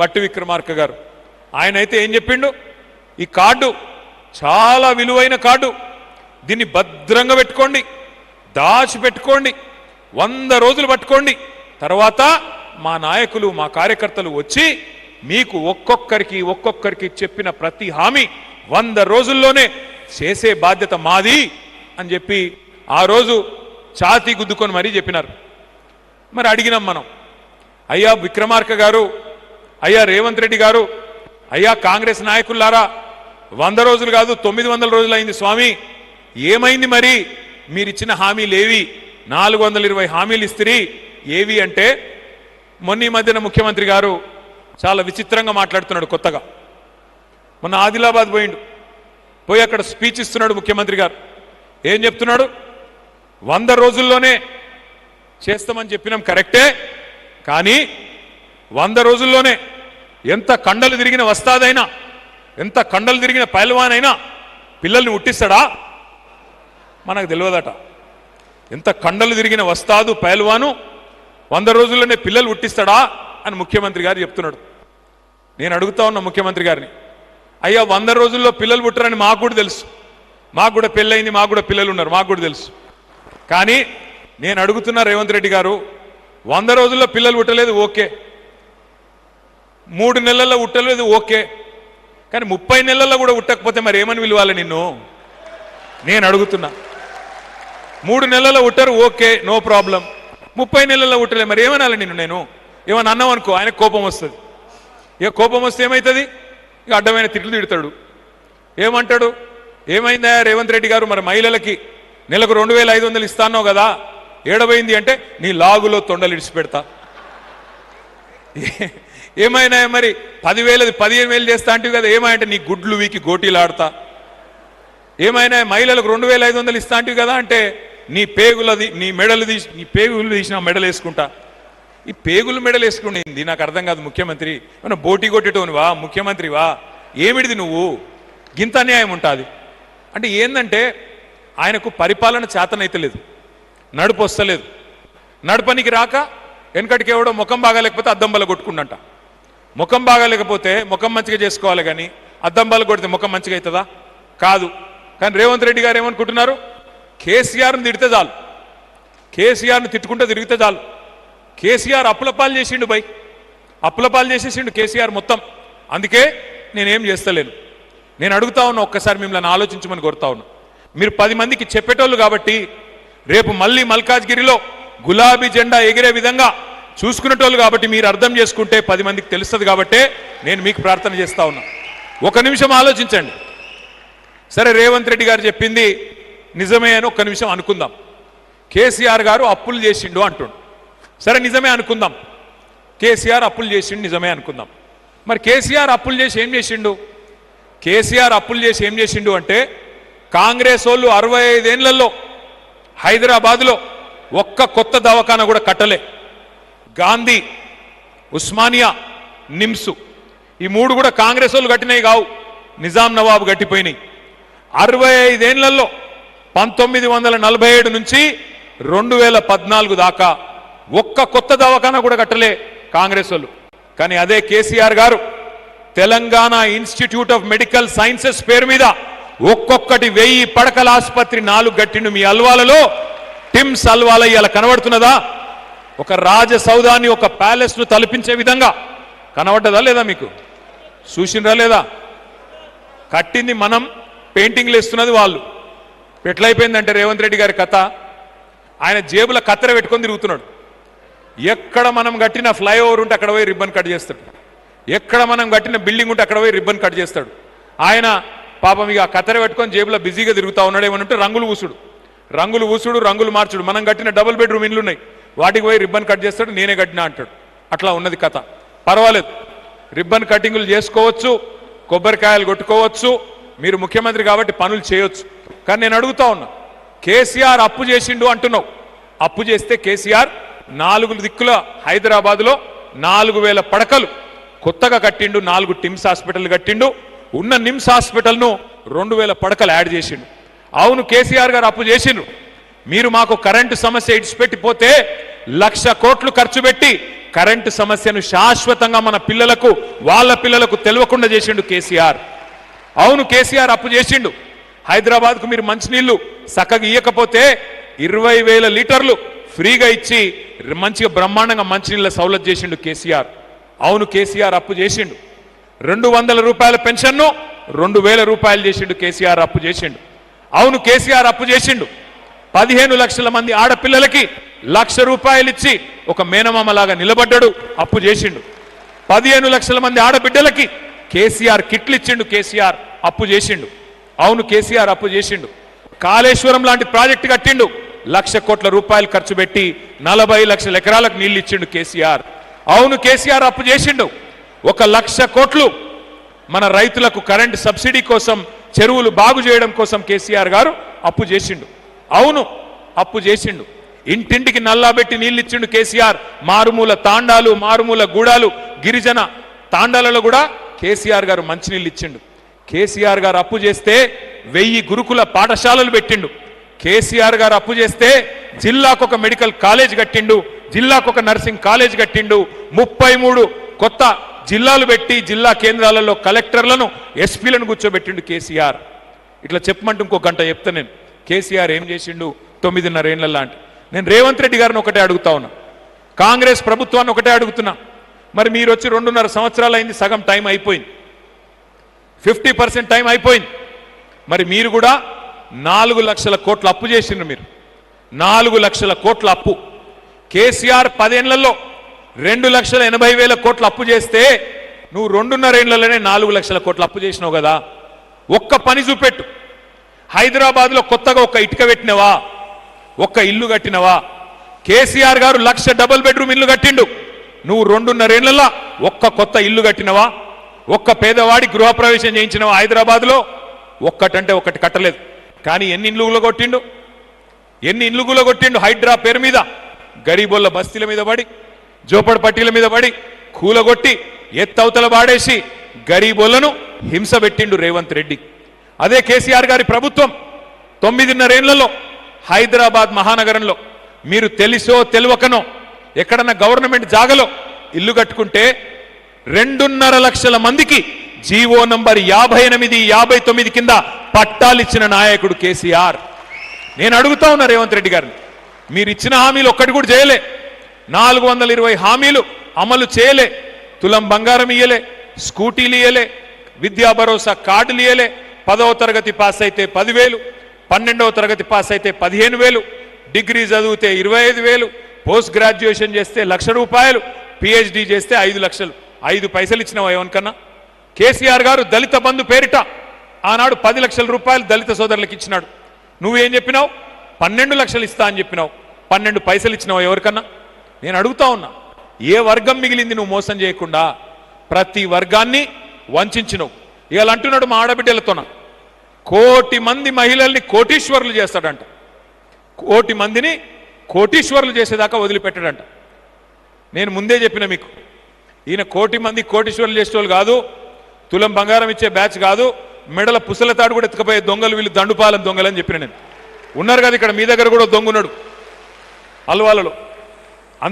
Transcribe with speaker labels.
Speaker 1: బట్టి విక్రమార్క గారు ఆయన అయితే ఏం చెప్పిండు, ఈ కార్డు చాలా విలువైన కార్డు, దీన్ని భద్రంగా పెట్టుకోండి, దాచిపెట్టుకోండి, 100 రోజులు పట్టుకోండి, తర్వాత మా నాయకులు మా కార్యకర్తలు వచ్చి మీకు ఒక్కొక్కరికి చెప్పిన ప్రతి హామీ 100 రోజుల్లోనే చేసే బాధ్యత మాది అని చెప్పి ఆ రోజు ఛాతీ గుద్దుకొని మరీ చెప్పినారు. మరి అడిగినాం మనం, అయ్యా విక్రమార్క గారు, అయ్యా రేవంత్ రెడ్డి గారు, అయ్యా కాంగ్రెస్ నాయకులారా, 100 రోజులు కాదు 900 రోజులు అయింది స్వామి, ఏమైంది మరి మీరిచ్చిన హామీలేవి? 420 హామీలు ఇస్తిరి, ఏవి అంటే మొన్న మధ్యన ముఖ్యమంత్రి గారు చాలా విచిత్రంగా మాట్లాడుతున్నాడు. కొత్తగా మొన్న ఆదిలాబాద్ పోయి అక్కడ స్పీచ్ ఇస్తున్నాడు ముఖ్యమంత్రి గారు. ఏం చెప్తున్నాడు, 100 రోజుల్లోనే చేస్తామని చెప్పినాం కరెక్టే, కానీ 100 రోజుల్లోనే ఎంత కండలు తిరిగిన వస్తాదైనా, ఎంత కండలు తిరిగిన పైల్వానైనా పిల్లల్ని ఉట్టిస్తాడా? మనకు తెలియదట. ఎంత కండలు తిరిగిన వస్తాదు పైల్వాను 100 రోజుల్లోనే పిల్లలు ఉట్టిస్తాడా అని ముఖ్యమంత్రి గారు చెప్తున్నాడు. నేను అడుగుతా ఉన్నా ముఖ్యమంత్రి గారిని, అయ్యా 100 రోజుల్లో పిల్లలు పుట్టరని మాకు కూడా తెలుసు, మాకు కూడా పెళ్ళయింది, మాకు కూడా పిల్లలు ఉన్నారు, మాకు కూడా తెలుసు. కానీ నేను అడుగుతున్నా రేవంత్ రెడ్డి గారు, 100 రోజుల్లో పిల్లలు పుట్టలేదు ఓకే, 3 నెలల్లో పుట్టలేదు ఓకే, కానీ 30 నెలల్లో కూడా పుట్టకపోతే మరి ఏమని విలువాలి నిన్ను? నేను అడుగుతున్నా. 3 నెలల్లో పుట్టరు ఓకే, నో ప్రాబ్లం, 30 నెలల్లో పుట్టలే మరి ఏమనాలి నిన్ను? నేను ఏమన్నా అన్నాం అనుకో ఆయన కోపం వస్తుంది. ఇక కోపం వస్తే ఏమవుతుంది? ఇక అడ్డమైన తిట్లు తిడతాడు. ఏమంటాడు, ఏమైందా రేవంత్ రెడ్డి గారు, మరి మహిళలకి నెలకు 2500 ఇస్తాన్నావు కదా, ఏడబోయింది అంటే నీ లాగులో తొండలు ఇడిచిపెడతా. ఏమైనా మరి 10,000 15,000 చేస్తా అంటే కదా, ఏమంటే నీ గుడ్లు వీకి గోటీలాడతా. ఏమైనా మహిళలకు 2500 ఇస్తా అంటే కదా, అంటే నీ పేగులది నీ మెడలు తీసి నీ పేగులు తీసిన మెడలు వేసుకుంటా. ఈ పేగులు మెడలు వేసుకుంటుంది నాకు అర్థం కాదు. ముఖ్యమంత్రి మనం బోటీ కొట్టేటోనివా? ముఖ్యమంత్రివా? ఏమిడిది నువ్వు? గింత అన్యాయం ఉంటుంది అంటే ఏందంటే ఆయనకు పరిపాలన చేతనైతే లేదు, నడుపు వస్తలేదు. నడపనికి రాక వెనకటికి ఎవడో ముఖం బాగాలేకపోతే అద్దం బల కొట్టుకుండంట. ముఖం బాగాలేకపోతే ముఖం మంచిగా చేసుకోవాలి, కానీ అద్దం బల కొడితే ముఖం మంచిగా అవుతుందా? కాదు. కానీ రేవంత్ రెడ్డి గారు ఏమనుకుంటున్నారు, కేసీఆర్ని తిడితే చాలు, కేసీఆర్ని తిట్టుకుంటే తిరిగితే చాలు. కేసీఆర్ అప్పులపాలు చేసిండు, అప్పులపాలు చేసేసిండు కేసీఆర్ మొత్తం. అందుకే నేనేం చేస్తలేను. నేను అడుగుతా ఉన్నా, ఒక్కసారి మిమ్మల్ని ఆలోచించమని కోరుతా ఉన్నా. మీరు 10 మందికి చెప్పేటోళ్ళు కాబట్టి రేపు మళ్ళీ మల్కాజ్గిరిలో గులాబీ జెండా ఎగిరే విధంగా చూసుకునేటోళ్ళు కాబట్టి మీరు అర్థం చేసుకుంటే 10 మందికి తెలుస్తుంది కాబట్టే నేను మీకు ప్రార్థన చేస్తా ఉన్నా. 1 నిమిషం ఆలోచించండి. సరే రేవంత్ రెడ్డి గారు చెప్పింది నిజమే అని 1 నిమిషం అనుకుందాం. కేసీఆర్ గారు అప్పులు చేసిండు అంటుండు. సరే నిజమే అనుకుందాం, కేసీఆర్ అప్పులు చేసిండు నిజమే అనుకుందాం. మరి కేసీఆర్ అప్పులు చేసి ఏం చేసిండు? కేసీఆర్ అప్పులు చేసి ఏం చేసిండు అంటే, కాంగ్రెస్ వాళ్ళు 65 ఏళ్లలో హైదరాబాద్లో ఒక్క కొత్త దవాఖానా కూడా కట్టలే. గాంధీ, ఉస్మానియా, నిమ్స్ ఈ 3 కూడా కాంగ్రెస్ వాళ్ళు కట్టినవి కావు, నిజాం నవాబు కట్టిపోయినాయి. 65 ఏళ్లలో 1947 నుంచి 2014 దాకా ఒక్క కొత్త దవాఖానా కూడా కట్టలే కాంగ్రెస్ వాళ్ళు. కానీ అదే కేసీఆర్ గారు Telangana institute of medical sciences పేరు మీద ఒక్కొక్కటి 1000 పడకల ఆసుపత్రి 4 గట్టిండు. మీ అల్వాలలో టిమ్స్ అల్వాల ఇలా కనబడుతున్నదా? ఒక రాజసౌధాన్ని, ఒక ప్యాలెస్ ను తలపించే విధంగా కనబడ్డదా లేదా? మీకు చూసినరా లేదా? కట్టింది మనం, పెయింటింగ్లు వేస్తున్నది వాళ్ళు. ఎట్లయిపోయిందంటే రేవంత్ రెడ్డి గారి కథ, ఆయన జేబుల కత్తెర పెట్టుకొని తిరుగుతున్నాడు. ఎక్కడ మనం కట్టిన ఫ్లైఓవర్ ఉంటే అక్కడ పోయి రిబ్బన్ కట్ చేస్తాడు, ఎక్కడ మనం కట్టిన బిల్డింగ్ ఉంటే అక్కడ పోయి రిబ్బన్ కట్ చేస్తాడు. ఆయన పాపం ఇక కత్తెర పెట్టుకొని జేబులో బిజీగా తిరుగుతూ ఉన్నాడు. ఏమనంటే రంగులు ఊసుడు, రంగులు మార్చుడు. మనం కట్టిన డబుల్ బెడ్రూమ్ ఇండ్లు ఉన్నాయి, వాటికి పోయి రిబ్బన్ కట్ చేస్తాడు, నేనే కట్టినా అంటాడు. అట్లా ఉన్నది కథ. పర్వాలేదు, రిబ్బన్ కటింగులు చేసుకోవచ్చు, కొబ్బరికాయలు కొట్టుకోవచ్చు, మీరు ముఖ్యమంత్రి కాబట్టి పనులు చేయొచ్చు. కానీ నేను అడుగుతా ఉన్నా, కేసీఆర్ అప్పు చేసిండు అంటున్నావు. అప్పు చేస్తే కేసీఆర్ 4 దిక్కుల హైదరాబాద్లో 4000 పడకలు కొత్తగా కట్టిండు, 4 టిమ్స్ హాస్పిటల్ కట్టిండు. ఉన్న నిమ్స్ హాస్పిటల్ను 2000 పడకలు యాడ్ చేసిండు. అవును, కేసీఆర్ గారు అప్పు చేసిండ్రు. మీరు మాకు కరెంటు సమస్య ఇడిచిపెట్టిపోతే 1,00,000 కోట్లు ఖర్చు పెట్టి కరెంటు సమస్యను శాశ్వతంగా మన పిల్లలకు వాళ్ళ పిల్లలకు తెలియకుండా చేసిండు కేసీఆర్. అవును, కేసీఆర్ అప్పు చేసిండు. హైదరాబాద్కు మీరు మంచినీళ్లు చక్కగా ఇయ్యకపోతే 20,000 లీటర్లు ఫ్రీగా ఇచ్చి మంచిగా బ్రహ్మాండంగా మంచినీళ్ళ సౌలత్ చేసిండు కేసీఆర్. అవును, కేసీఆర్ అప్పు చేసిండు. 200 రూపాయల పెన్షన్ను 2,000 రూపాయలు చేసిండు కేసీఆర్ అప్పు చేసిండు. అవును, కేసీఆర్ అప్పు చేసిండు. 15 లక్షల మంది ఆడపిల్లలకి 1,00,000 రూపాయలు ఇచ్చి ఒక మేనమామలాగా నిలబడ్డాడు, అప్పు చేసిండు. 15 లక్షల మంది ఆడబిడ్డలకి కేసీఆర్ కిట్లు ఇచ్చిండు, కేసీఆర్ అప్పు చేసిండు. అవును, కేసీఆర్ అప్పు చేసిండు. కాళేశ్వరం లాంటి ప్రాజెక్టు కట్టిండు, 1,00,000 కోట్ల రూపాయలు ఖర్చు పెట్టి 40 లక్షల ఎకరాలకు నీళ్లు ఇచ్చిండు కేసీఆర్. అవును, కేసీఆర్ అప్పు చేసిండు. 1,00,000 కోట్లు మన రైతులకు కరెంట్ సబ్సిడీ కోసం, చెరువులు బాగు చేయడం కోసం కేసీఆర్ గారు అప్పు చేసిండు. అవును, అప్పు చేసిండు. ఇంటింటికి నల్లాబెట్టి నీళ్ళు ఇచ్చిండు కేసీఆర్. మారుమూల తాండాలు, మారుమూల గూడాలు, గిరిజన తాండాలలో కూడా కేసీఆర్ గారు మంచినీళ్ళు ఇచ్చిండు. కేసీఆర్ గారు అప్పు చేస్తే 1000 గురుకుల పాఠశాలలు పెట్టిండు. కేసీఆర్ గారు అప్పు చేస్తే జిల్లాకు ఒక మెడికల్ కాలేజ్ కట్టిండు, జిల్లాకు ఒక నర్సింగ్ కాలేజ్ కట్టిండు. 33 కొత్త జిల్లాలు పెట్టి జిల్లా కేంద్రాలలో కలెక్టర్లను, ఎస్పీలను కూర్చోబెట్టిండు కేసీఆర్. ఇట్లా చెప్పమంటే ఇంకో గంట చెప్తా నేను కేసీఆర్ ఏం చేసిండు 9.5 ఏళ్ల లాంటి. నేను రేవంత్ రెడ్డి గారిని ఒకటే అడుగుతా ఉన్నా, కాంగ్రెస్ ప్రభుత్వాన్ని ఒకటే అడుగుతున్నా. మరి మీరు వచ్చి 2.5 సంవత్సరాలు అయింది, సగం టైం అయిపోయింది, 50% టైం అయిపోయింది. మరి మీరు కూడా 4 లక్షల కోట్ల అప్పు చేసిండ్రు. మీరు 4 లక్షల కోట్ల అప్పు. కేసీఆర్ 10 ఏళ్లలో 2,80,000 కోట్ల అప్పు చేస్తే నువ్వు 2.5 ఏళ్లలోనే 4 లక్షల కోట్ల అప్పు చేసినావు కదా. ఒక్క పని చూపెట్టు. హైదరాబాద్లో కొత్తగా ఒక్క ఇటుక పెట్టినవా? ఒక్క ఇల్లు కట్టినవా? కేసీఆర్ గారు 1,00,000 డబుల్ బెడ్రూమ్ ఇల్లు కట్టిండు. నువ్వు 2.5 ఏళ్లలో ఒక్క కొత్త ఇల్లు కట్టినవా? ఒక్క పేదవాడి గృహప్రవేశం చేయించినవా హైదరాబాద్లో? ఒక్కటంటే ఒకటి కట్టలేదు. కానీ ఎన్ని ఇండ్లు కూలగొట్టిండు, ఎన్ని ఇండ్లు కూలగొట్టిండు హైడ్రా పేరు మీద. గరీబోళ్ళ బస్తీల మీద పడి, జోపడ పట్టీల మీద పడి కూలగొట్టి ఎత్తవతల వాడేసి గరీబోళ్లను హింస పెట్టిండు రేవంత్ రెడ్డి. అదే కేసీఆర్ గారి ప్రభుత్వం 9.5 ఏళ్లలో హైదరాబాద్ మహానగరంలో మీరు తెలిసో తెలియకనో ఎక్కడన్నా గవర్నమెంట్ జాగలో ఇల్లు కట్టుకుంటే 2.5 లక్షల మందికి జీవో నంబర్ 58, 59 కింద పట్టాలిచ్చిన నాయకుడు కేసీఆర్. నేను అడుగుతా ఉన్నా రేవంత్ రెడ్డి గారిని, మీరు ఇచ్చిన హామీలు ఒక్కటి కూడా చేయలే. 420 హామీలు అమలు చేయలే. తులం బంగారం ఇయ్యలే, స్కూటీలు ఇయ్యలే, విద్యా భరోసా కార్డులు ఇయ్యలే. 10వ తరగతి పాస్ అయితే 10,000, 12వ తరగతి పాస్ అయితే 15,000, డిగ్రీ చదివితే 25,000, పోస్ట్ గ్రాడ్యుయేషన్ చేస్తే 1,00,000 రూపాయలు, పిహెచ్డి చేస్తే 5 లక్షలు. 5 పైసలు ఇచ్చినావా ఎవరికన్నా? కేసీఆర్ గారు దళిత బంధు పేరిట ఆనాడు 10 లక్షల రూపాయలు దళిత సోదరులకు ఇచ్చినాడు. నువ్వేం చెప్పినావు? 12 లక్షలు ఇస్తా అని చెప్పినావు. 12 పైసలు ఇచ్చినావు ఎవరికన్నా? నేను అడుగుతా ఉన్నా, ఏ వర్గం మిగిలింది నువ్వు మోసం చేయకుండా? ప్రతి వర్గాన్ని వంచినావు. ఇవాళ అంటున్నాడు మా ఆడబిడ్డలతోన 1 కోటి మంది మహిళల్ని కోటీశ్వరులు చేస్తాడంట. 1 కోటి మందిని కోటీశ్వరులు చేసేదాకా వదిలిపెట్టాడంట. నేను ముందే చెప్పిన మీకు, ఈయన 1 కోటి మంది కోటీశ్వరులు చేసేవాళ్ళు కాదు, తులం బంగారం ఇచ్చే బ్యాచ్ కాదు, మెడల పుసలతాడు కూడా ఎత్తుకపోయే దొంగలు వీళ్ళు, దండుపాలెం దొంగలని చెప్పిన నేను. ఉన్నారు కదా ఇక్కడ మీ దగ్గర కూడా దొంగ ఉన్నాడు అల్వాలలో.